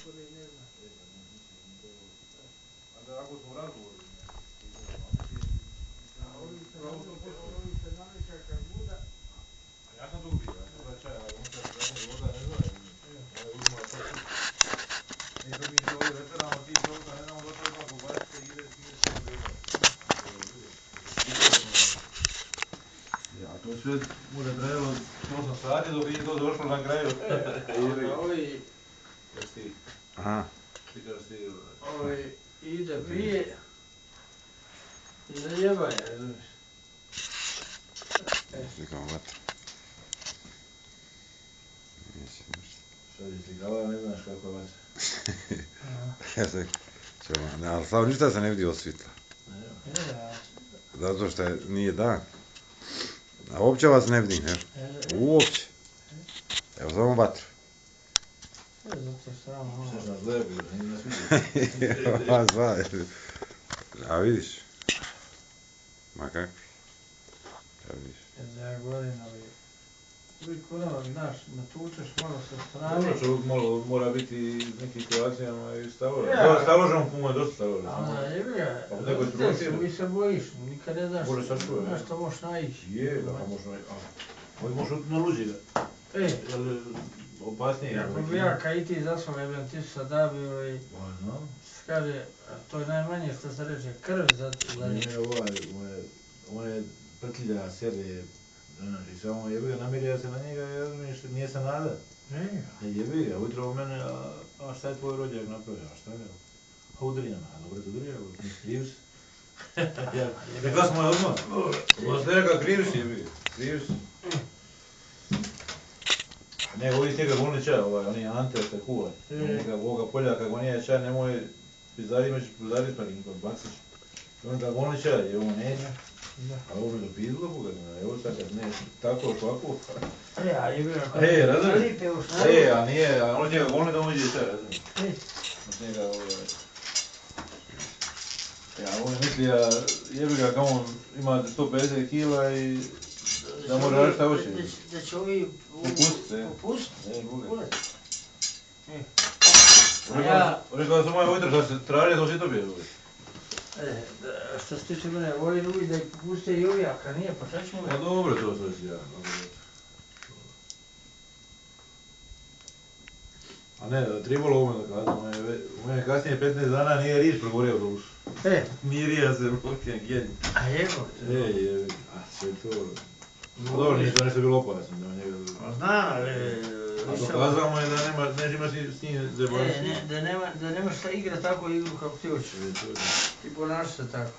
kod i ne zna. A da ako smo u razgovoru, ovi se nameća kad buda. a ja sam tu bio, ja sam da čaj, ali on se voda ne zna, uzima točku. I dok mi se ovdje večeramo, ti se ovdje ne znamo došao odmah pobacite i ide se odredati. Ja, to sve bude trajalo 8 sati dok nije to došlo na kraju. Ovi... Jesi? Aha. Ti kada si... Ovi ide prije i zajebaje, razumiješ? Slikamo vatru. Neće ništa. Što bi slikala, ne znaš kako je vatra. Ja sam ćemo, ali stvarno ništa se ne vidi od svjetla. Zato što nije dan. A uopće vas ne vidim, ne? Uopće. Evo samo vatru. Zato što ramo Što nas gledaju, nije nas vidio. Vas dva. A vidiš? Ma kakvi? Ja vidiš. Ja govorim, ali... Uvijek ono, znaš, natučeš malo sa strane. Dobro, čovjek mora biti nekim kreacijama i staložem. Staložem puno je dosta staložem. A onda je ga, neko roditelj uvijek se bojiš, nikad ne znaš na što možeš naići. Je, da, pa možeš naići. Ovo možeš na luđi ga. Jel opasnije? Ako bi ja kaj i ti zasvom jebem, ti su sad dabio i... Pa znam. Kaže, to je najmanje što se reče, krv za njih. Nije moje prtlja sjede, znači samo jebi ga, namirija se na njega i razumiješ, nije se nada. Ne jebi ga, ujutro u mene, a šta je tvoj rođak napravio, a šta je? A udri na me, a dobro te udri, kriv si. Rekla sam moj odmah, ovo ste rekao kriv si jebi ga, kriv si. Ne, ovi njega volni čaj, oni Ante se kuva, ovoga Poljaka, ako nije čaj, nemoj pizdarima ćeš pizdarit pa nikom baciš. On ga volni čaj, evo neće. A ovo me dopizlo pogledano, evo sad kad ne, tako, ovako. A jebi ga, razumiješ? A nije, a on njega volni da on iđe čaj, razumiješ? Od njega, ja, on misli, jebi ga kao on ima 150 kila i da mora raditi šta hoće. Da će ovi popustiti? Rekao da su moje ujutro što se traže, to si to bio uvijek. Što se tiče mene, volim uvijek da ih popuste i ovi, a kad nije, pa šta ćemo ga? Pa dobro to sve si ja. A ne, trebalo ovo me da kazam, u mene kasnije 15 dana nije riječ progovorio do ušu. Nije rija se blokija genj. A jebo? A sve to... Dobro, nije to nešto bilo opasno da njega... Znam, ali... A dokazao mu je da neće imaš s njim zebaviti. Da nemaš šta igra tako igru kako ti hoćeš. I ponaša se tako.